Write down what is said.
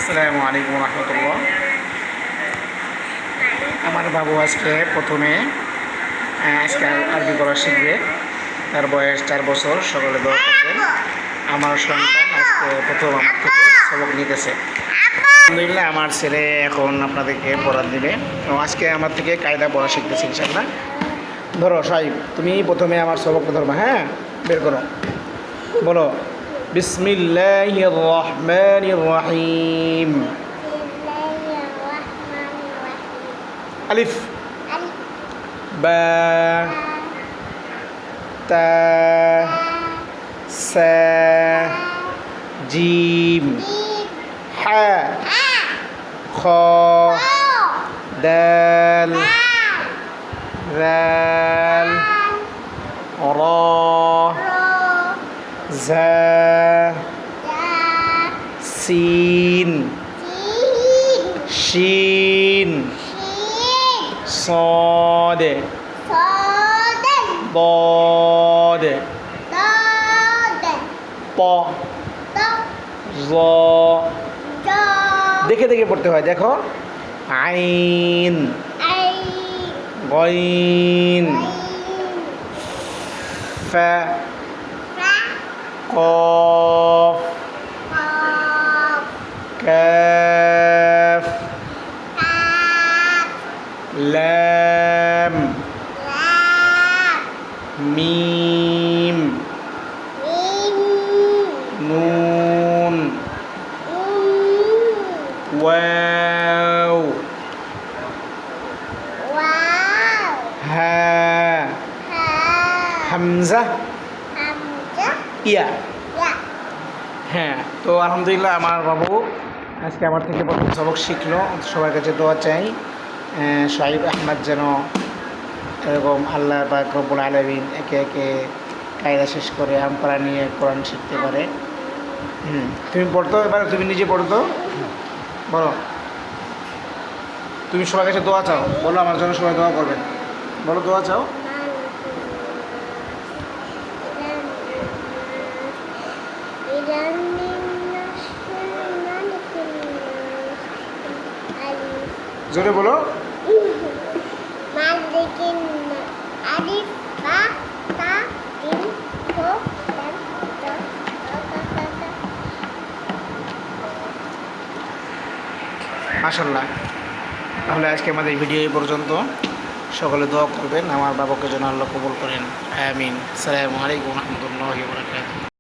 আসসালামু আলাইকুম রহমতুল্লাহ। আমার বাবু আজকে প্রথমে আরবি পড়া শিখবে। তার বয়স 4 বছর। সকলে দোয়া করবেন। আমার সন্তান আজকে প্রথম আমার থেকে সবক নিতেছে। আলহামদুলিল্লাহ, আমার ছেলে এখন আপনাদেরকে পড়া দিবে। তো আজকে আমার থেকে কায়দা পড়া শিখতেছে ইনশাআল্লাহ। ধরো সাহেব, তুমি প্রথমে আমার সবকটা ধরবা। হ্যাঁ, বের করো, বলো বিসমিল্লাহির রহমানির রহিম। আলিফ, বা, তা, সা, জিম, হা, খ, দাল, রাল, র, জা, সিন, শিন, صاد ضاد প জ। দেখে দেখে পড়তে হয়। দেখো, আইন, গইন, ফা, কফ, কাফ, লাম, মিম, নুন, ওয়াও, হা, হামজা, ইয়া। হ্যাঁ, তো আলহামদুলিল্লাহ আমার বাবু আজকে আমার থেকে প্রথম সবক শিখলো। সবার কাছে দোয়া চাই শাহিদ আহমদ যেন এরকম আল্লাহ পাক রব্বুল আলামিন একে একে কায়দা শেষ করে আমপারা নিয়ে কোরআন শিখতে পারে। তুমি পড়তো, এবার তুমি নিজে পড়তো, বলো। তুমি সবার কাছে দোয়া চাও, বলো আমার জন্য সবাই দোয়া করবেন, বলো দোয়া চাও। জোরে বলো। মাশাআল্লাহ। তাহলে আজকে আমাদের ভিডিও এই পর্যন্ত। সকলে দোয়া করবেন আমার বাবাকে যেন আল্লাহ কবুল করেন। আমিন। আসসালামু আলাইকুম রহমতুল্লাহি ওয়া বারাকাতুহু।